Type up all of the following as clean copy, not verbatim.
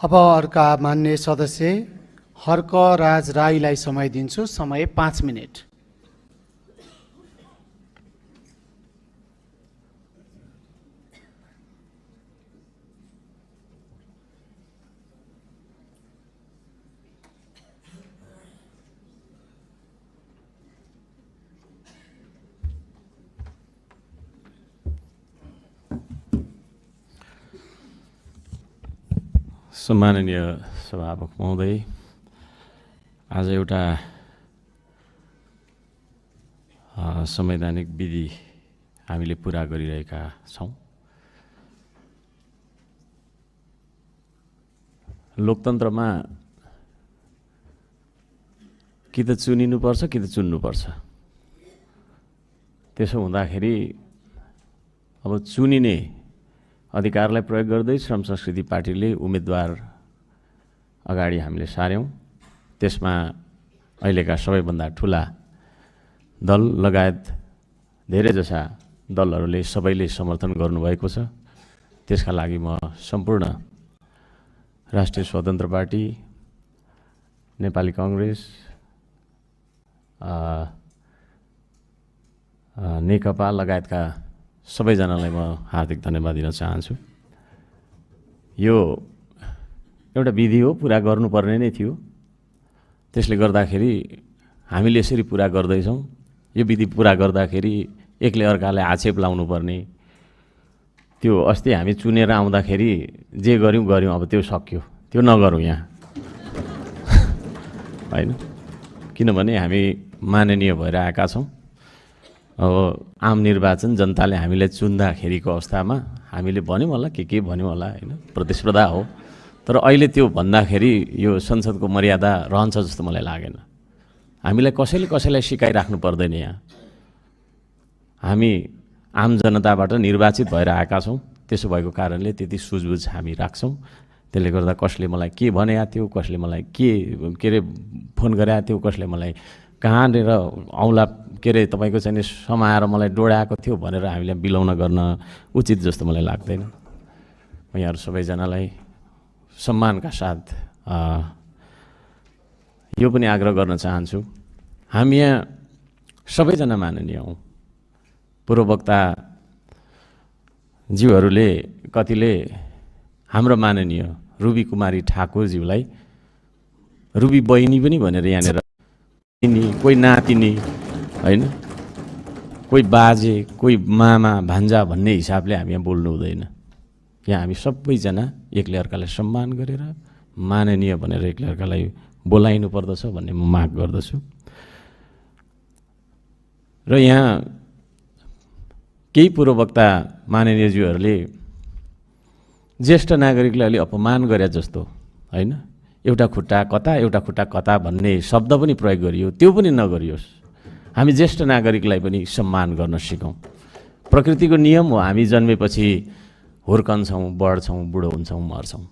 अब अर्का मान्य सदस्य हर्क राज राईलाई समय दिन्छु। समय 5 मिनेट। सम्माननीय सभामुख महोदय, आज एउटा संवैधानिक विधि हामीले पुरा गरिरहेका छौँ। लोकतन्त्रमा कि त चुनिनुपर्छ कि त चुन्नुपर्छ। त्यसो हुँदाखेरि अब चुनिने अधिकारलाई प्रयोग गर्दै श्रम संस्कृति पार्टीले उम्मेदवार अगाडि हामीले सार्यौँ। त्यसमा अहिलेका सबैभन्दा ठुला दल लगायत धेरैजसा दलहरूले सबैले समर्थन गर्नुभएको छ। त्यसका लागि म सम्पूर्ण राष्ट्रिय स्वतन्त्र पार्टी, नेपाली कांग्रेस, नेकपा लगायतका सबैजनालाई म हार्दिक धन्यवाद दिन चाहन्छु। यो एउटा विधि हो, पुरा गर्नुपर्ने नै थियो। त्यसले गर्दाखेरि हामीले यसरी पुरा गर्दैछौँ। यो विधि पुरा गर्दाखेरि एकले अर्कालाई आक्षेप लाउनुपर्ने, त्यो अस्ति हामी चुनेर आउँदाखेरि जे गऱ्यौँ गऱ्यौँ, अब त्यो सक्यो, त्यो नगरौँ यहाँ होइन। किनभने हामी माननीय भएर आएका छौँ। अब आम निर्वाचन जनताले हामीलाई चुन्दाखेरिको अवस्थामा हामीले भन्यौँ होला, के भन्यौँ होला होइन, प्रतिस्पर्धा हो। तर अहिले त्यो भन्दाखेरि यो संसदको मर्यादा रहन्छ जस्तो मलाई लागेन। हामीलाई कसैलाई सिकाइराख्नु पर्दैन। यहाँ हामी आम जनताबाट निर्वाचित भएर आएका छौँ। त्यसो भएको कारणले त्यति सुझबुझ हामी राख्छौँ। त्यसले गर्दा कसले मलाई के भनेको थियो, कसले मलाई के अरे फोन गरेको थियो, कसले मलाई कहाँनिर औँला के अरे तपाईँको चाहिँ समाएर मलाई डोडाएको थियो भनेर हामीलाई बिलाउन गर्न उचित जस्तो मलाई लाग्दैन। म यहाँहरू सबैजनालाई सम्मानका साथ यो पनि आग्रह गर्न चाहन्छु, हामी यहाँ सबैजना माननीय हौँ। पूर्ववक्ता ज्यूहरूले कतिले हाम्रो माननीय रुबी कुमारी ठाकुरज्यूलाई रुबी बहिनी पनि भनेर यहाँनिर, कोही नातिनी होइन, कोही बाजे, कोही मामा भान्जा भन्ने हिसाबले हामी यहाँ बोल्नु हुँदैन। यहाँ हामी सबैजना एकले अर्कालाई सम्मान गरेर माननीय भनेर एकले अर्कालाई बोलाइनु पर्दछ भन्ने म माग गर्दछु। र यहाँ केही पूर्ववक्ता माननीयज्यूहरूले ज्येष्ठ नागरिकलाई अलि अपमान गरे जस्तो होइन, एउटा खुट्टा कता एउटा खुट्टा कता भन्ने शब्द पनि प्रयोग गरियो, त्यो पनि नगरियोस्। हामी ज्येष्ठ नागरिकलाई पनि सम्मान गर्न सिकौँ। प्रकृतिको नियम हो, हामी जन्मेपछि हुर्कन्छौँ, बढ्छौँ, बुढो हुन्छौँ, मर्छौँ।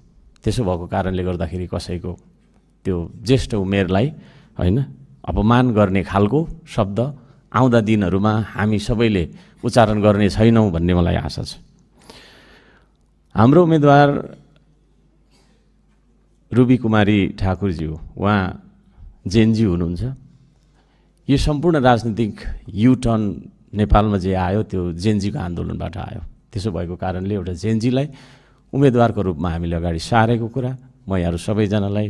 त्यसो भएको कारणले गर्दाखेरि कसैको त्यो ज्येष्ठ उमेरलाई होइन अपमान गर्ने खालको शब्द आउँदा दिनहरूमा हामी सबैले उच्चारण गर्ने छैनौँ भन्ने मलाई आशा छ। हाम्रो उम्मेदवार रुबी कुमारी ठाकुरज्यू, उहाँ जेनजी हुनुहुन्छ। यो सम्पूर्ण राजनीतिक युटर्न नेपालमा जे आयो त्यो जेनजीको आन्दोलनबाट आयो। त्यसो भएको कारणले एउटा जेनजीलाई उम्मेदवारको रूपमा हामीले अगाडि सारेको कुरा म यहाँहरू सबैजनालाई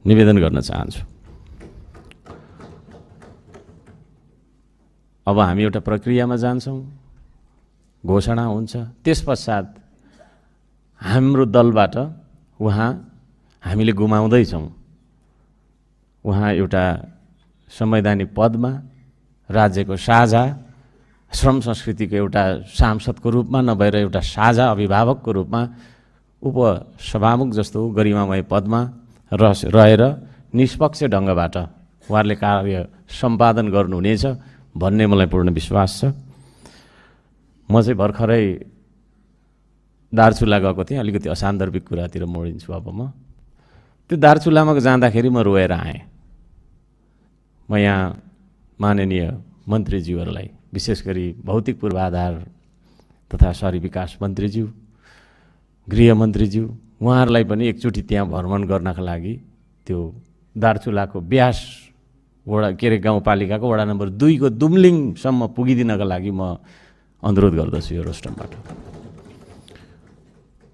निवेदन गर्न चाहन्छु। अब हामी एउटा प्रक्रियामा जान्छौँ, घोषणा हुन्छ। त्यसपश्चात हाम्रो दलबाट उहाँ हामीले गुमाउँदैछौँ। उहाँ एउटा संवैधानिक पदमा, राज्यको साझा श्रम संस्कृतिको एउटा सांसदको रूपमा नभएर एउटा साझा अभिभावकको रूपमा उपसभामुख जस्तो गरिमामय पदमा रहेर निष्पक्ष ढङ्गबाट उहाँहरूले कार्य सम्पादन गर्नुहुनेछ भन्ने मलाई पूर्ण विश्वास छ। म चाहिँ भर्खरै दार्चुला गएको थिएँ, अलिकति असान्दर्भिक कुरातिर मोडिन्छु। अब म त्यो दार्चुलामा जाँदाखेरि म रोएर आएँ। म यहाँ माननीय मन्त्रीज्यूहरूलाई, विशेष गरी भौतिक पूर्वाधार तथा शहरी विकास मन्त्रीज्यू, गृहमन्त्रीज्यू, उहाँहरूलाई पनि एकचोटि त्यहाँ भ्रमण गर्नका लागि त्यो दार्चुलाको ब्यास वडा के अरे गाउँपालिकाको वडा नम्बर 2 को दुम्लिङसम्म पुगिदिनका लागि म अनुरोध गर्दछु यो रोस्टमबाट।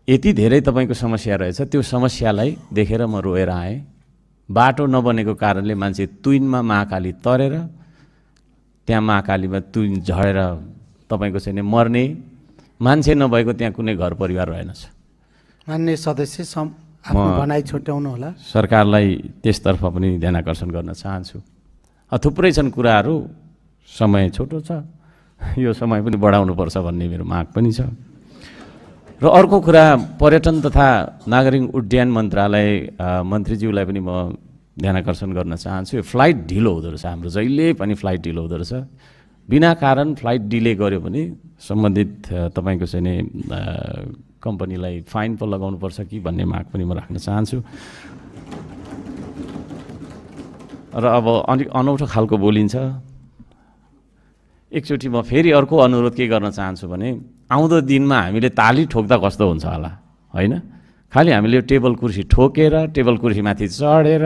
यति धेरै तपाईँको समस्या रहेछ, त्यो समस्यालाई देखेर म रोएर आएँ। बाटो नबनेको कारणले मान्छे तुइनमा महाकाली तरेर त्यहाँ महाकालीमा तुइन झरेर तपाईँको चाहिँ मर्ने, मान्छे नभएको त्यहाँ कुनै घर परिवार रहेनछ। मान्य सदस्य आफ्नो भनाइ छुट्याउनु होला। सरकारलाई त्यसतर्फ पनि ध्यान आकर्षण गर्न चाहन्छु। थुप्रै छन् कुराहरू, समय छोटो छ, यो समय पनि बढाउनुपर्छ भन्ने मेरो माग पनि छ। र अर्को कुरा, पर्यटन तथा नागरिक उड्डयन मन्त्रालय मन्त्रीज्यूलाई पनि म ध्यान आकर्षण गर्न चाहन्छु। यो फ्लाइट ढिलो हुँदो रहेछ, हाम्रो जहिले पनि फ्लाइट ढिलो हुँदो रहेछ। बिना कारण फ्लाइट डिले गर्यो भने सम्बन्धित तपाईँको चाहिँ नि कम्पनीलाई फाइन पो लगाउनुपर्छ कि भन्ने माग पनि म राख्न चाहन्छु। र अब अलिक अनौठो खालको बोलिन्छ। एकचोटि म फेरि अर्को अनुरोध के गर्न चाहन्छु भने आउँदो दिनमा हामीले ताली ठोक्दा कस्तो हुन्छ होला, होइन? खालि हामीले टेबल कुर्सी ठोकेर टेबल कुर्सीमाथि चढेर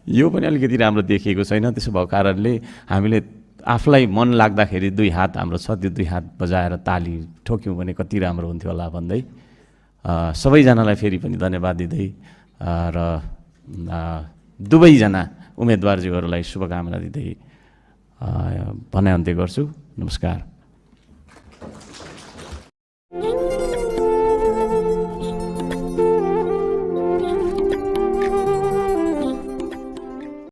यो पनि अलिकति राम्रो देखिएको छैन। त्यसो भएको कारणले हामीले आफूलाई मन लाग्दाखेरि 2 हात हाम्रो छ, त्यो 2 हात बजाएर ताली ठोक्यौँ भने कति राम्रो हुन्थ्यो होला भन्दै सबैजनालाई फेरि पनि धन्यवाद दिँदै र दुवैजना उम्मेदवारज्यूहरूलाई शुभकामना दिँदै भनाइ अन्त्य गर्छु। नमस्कार।